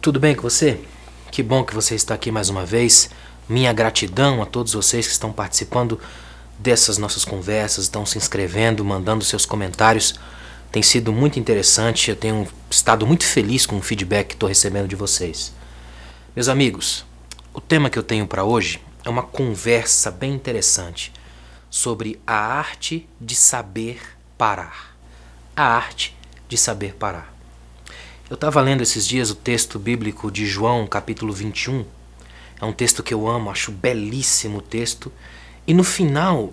Tudo bem com você? Que bom que você está aqui mais uma vez. Minha gratidão a todos vocês que estão participando dessas nossas conversas, estão se inscrevendo, mandando seus comentários. Tem sido muito interessante, eu tenho estado muito feliz com o feedback que estou recebendo de vocês. Meus amigos, o tema que eu tenho para hoje é uma conversa bem interessante sobre a arte de saber parar. A arte de saber parar. Eu estava lendo esses dias o texto bíblico de João, capítulo 21. É um texto que eu amo, acho belíssimo o texto. E no final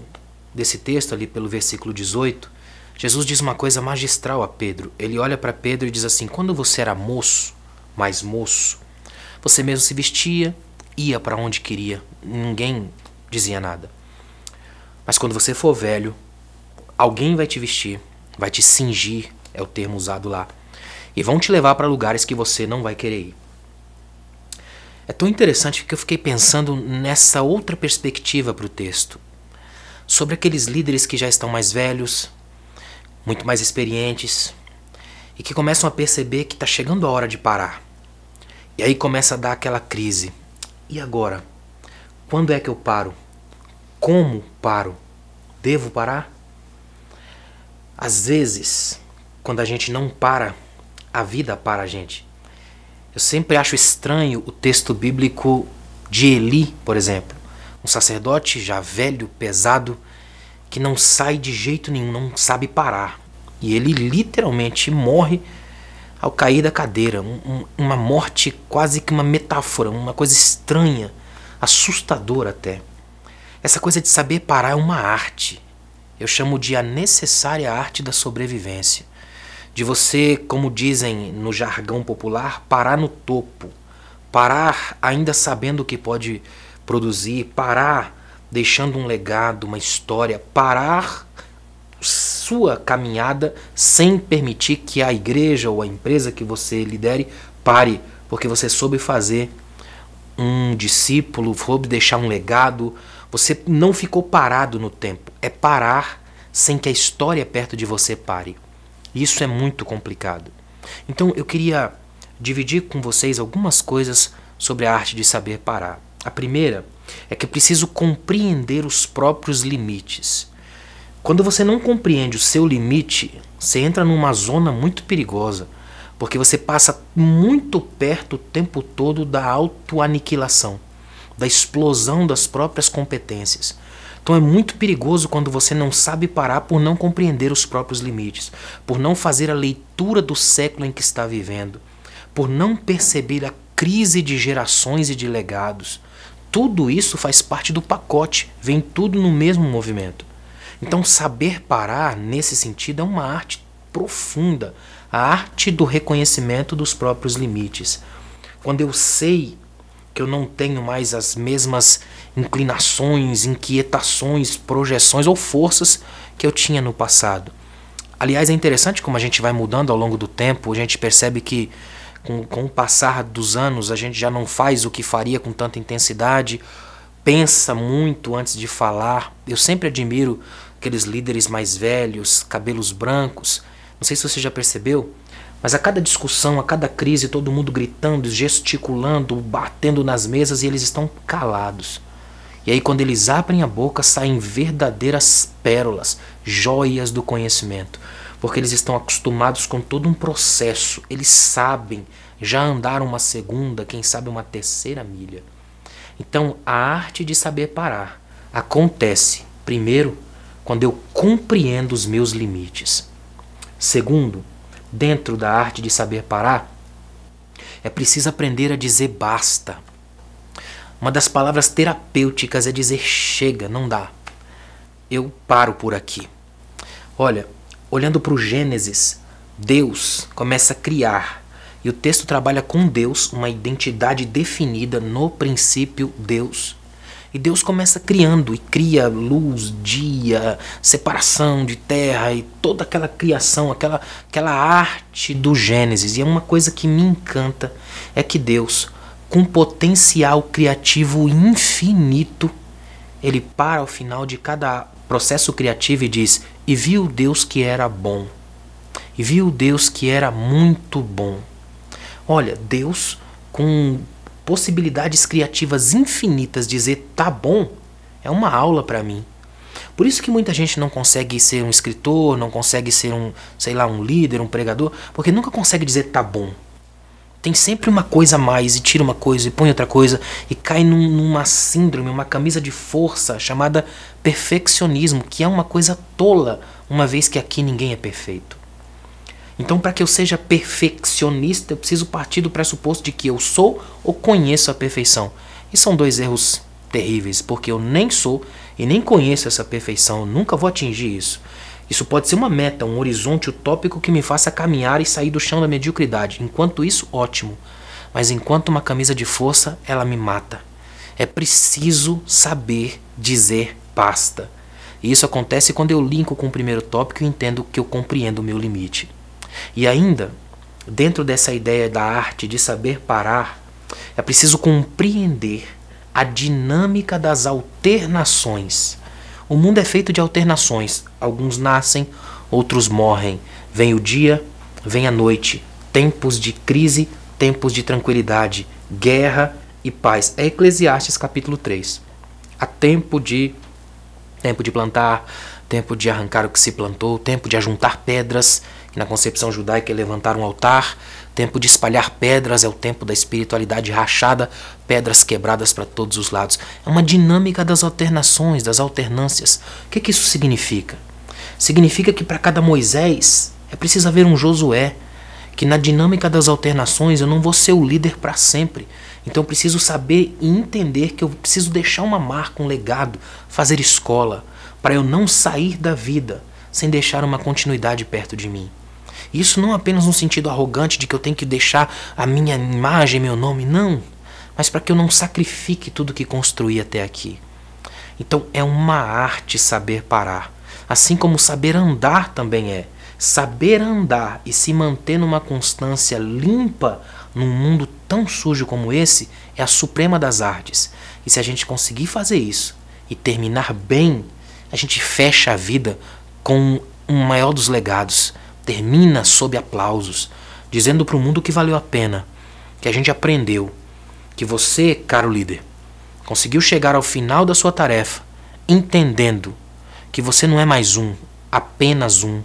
desse texto, ali pelo versículo 18, Jesus diz uma coisa magistral a Pedro. Ele olha para Pedro e diz assim: quando você era moço, mais moço, você mesmo se vestia, ia para onde queria, ninguém dizia nada. Mas quando você for velho, alguém vai te vestir, vai te cingir, é o termo usado lá, e vão te levar para lugares que você não vai querer ir. É tão interessante que eu fiquei pensando nessa outra perspectiva para o texto, sobre aqueles líderes que já estão mais velhos, muito mais experientes, e que começam a perceber que está chegando a hora de parar. E aí começa a dar aquela crise. E agora? Quando é que eu paro? Como paro? Devo parar? Às vezes, quando a gente não para, a vida para a gente. Eu sempre acho estranho o texto bíblico de Eli, por exemplo. Um sacerdote já velho, pesado, que não sai de jeito nenhum, não sabe parar. E ele literalmente morre ao cair da cadeira. Uma morte quase que uma metáfora, uma coisa estranha, assustadora até. Essa coisa de saber parar é uma arte. Eu chamo de a necessária arte da sobrevivência. De você, como dizem no jargão popular, parar no topo. Parar ainda sabendo o que pode produzir. Parar deixando um legado, uma história. Parar sua caminhada sem permitir que a igreja ou a empresa que você lidere pare. Porque você soube fazer um discípulo, soube deixar um legado. Você não ficou parado no tempo. É parar sem que a história perto de você pare. Isso é muito complicado. Então eu queria dividir com vocês algumas coisas sobre a arte de saber parar. A primeira é que eu preciso compreender os próprios limites. Quando você não compreende o seu limite, você entra numa zona muito perigosa, porque você passa muito perto o tempo todo da autoaniquilação, da explosão das próprias competências. Então é muito perigoso quando você não sabe parar por não compreender os próprios limites, por não fazer a leitura do século em que está vivendo, por não perceber a crise de gerações e de legados. Tudo isso faz parte do pacote, vem tudo no mesmo movimento. Então saber parar nesse sentido é uma arte profunda, a arte do reconhecimento dos próprios limites. Quando eu sei que eu não tenho mais as mesmas inclinações, inquietações, projeções ou forças que eu tinha no passado. Aliás, é interessante como a gente vai mudando ao longo do tempo, a gente percebe que com o passar dos anos a gente já não faz o que faria com tanta intensidade, pensa muito antes de falar. Eu sempre admiro aqueles líderes mais velhos, cabelos brancos, não sei se você já percebeu, mas a cada discussão, a cada crise, todo mundo gritando, gesticulando, batendo nas mesas e eles estão calados. E aí quando eles abrem a boca saem verdadeiras pérolas, joias do conhecimento. Porque eles estão acostumados com todo um processo. Eles sabem, já andaram uma segunda, quem sabe uma terceira milha. Então a arte de saber parar acontece, primeiro, quando eu compreendo os meus limites. Segundo, dentro da arte de saber parar, é preciso aprender a dizer basta. Uma das palavras terapêuticas é dizer chega, não dá. Eu paro por aqui. Olha, olhando para o Gênesis, Deus começa a criar. E o texto trabalha com Deus, uma identidade definida no princípio Deus. E Deus começa criando, e cria luz, dia, separação de terra e toda aquela criação, aquela arte do Gênesis. E é uma coisa que me encanta, é que Deus, com potencial criativo infinito, ele para ao final de cada processo criativo e diz: e viu Deus que era bom. E viu Deus que era muito bom. Olha, Deus com possibilidades criativas infinitas, dizer tá bom, é uma aula para mim. Por isso que muita gente não consegue ser um escritor, não consegue ser um líder, um pregador, porque nunca consegue dizer tá bom. Tem sempre uma coisa a mais, e tira uma coisa e põe outra coisa, e cai numa síndrome, uma camisa de força chamada perfeccionismo, que é uma coisa tola, uma vez que aqui ninguém é perfeito. Então, para que eu seja perfeccionista, eu preciso partir do pressuposto de que eu sou ou conheço a perfeição. E são dois erros terríveis, porque eu nem sou e nem conheço essa perfeição, eu nunca vou atingir isso. Isso pode ser uma meta, um horizonte utópico que me faça caminhar e sair do chão da mediocridade. Enquanto isso, ótimo. Mas enquanto uma camisa de força, ela me mata. É preciso saber dizer basta. E isso acontece quando eu linko com o primeiro tópico e entendo que eu compreendo o meu limite. E ainda, dentro dessa ideia da arte de saber parar, é preciso compreender a dinâmica das alternações. O mundo é feito de alternações. Alguns nascem, outros morrem. Vem o dia, vem a noite. Tempos de crise, tempos de tranquilidade. Guerra e paz. É Eclesiastes capítulo 3. Há tempo de plantar, tempo de arrancar o que se plantou, tempo de ajuntar pedras, que na concepção judaica é levantar um altar, tempo de espalhar pedras, é o tempo da espiritualidade rachada, pedras quebradas para todos os lados. É uma dinâmica das alternações, das alternâncias. O que isso significa? Significa que para cada Moisés é preciso haver um Josué, que na dinâmica das alternações eu não vou ser o líder para sempre. Então eu preciso saber e entender que eu preciso deixar uma marca, um legado, fazer escola, para eu não sair da vida sem deixar uma continuidade perto de mim. Isso não apenas no sentido arrogante de que eu tenho que deixar a minha imagem, meu nome, não. Mas para que eu não sacrifique tudo que construí até aqui. Então é uma arte saber parar. Assim como saber andar também é. Saber andar e se manter numa constância limpa num mundo tão sujo como esse é a suprema das artes. E se a gente conseguir fazer isso e terminar bem, a gente fecha a vida com um maior dos legados. Termina sob aplausos, dizendo para o mundo que valeu a pena, que a gente aprendeu, que você, caro líder, conseguiu chegar ao final da sua tarefa, entendendo que você não é mais um, apenas um,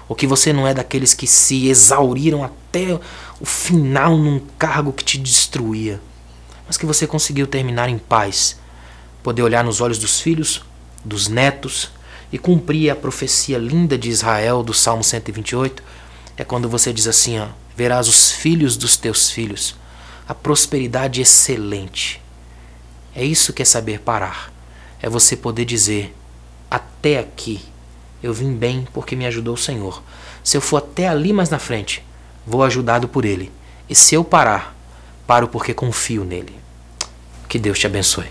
ou que você não é daqueles que se exauriram até o final num cargo que te destruía, mas que você conseguiu terminar em paz, poder olhar nos olhos dos filhos, dos netos, e cumprir a profecia linda de Israel do Salmo 128, é quando você diz assim, ó, verás os filhos dos teus filhos, a prosperidade excelente. É isso que é saber parar. É você poder dizer, até aqui eu vim bem porque me ajudou o Senhor. Se eu for até ali mais na frente, vou ajudado por Ele. E se eu parar, paro porque confio nele. Que Deus te abençoe.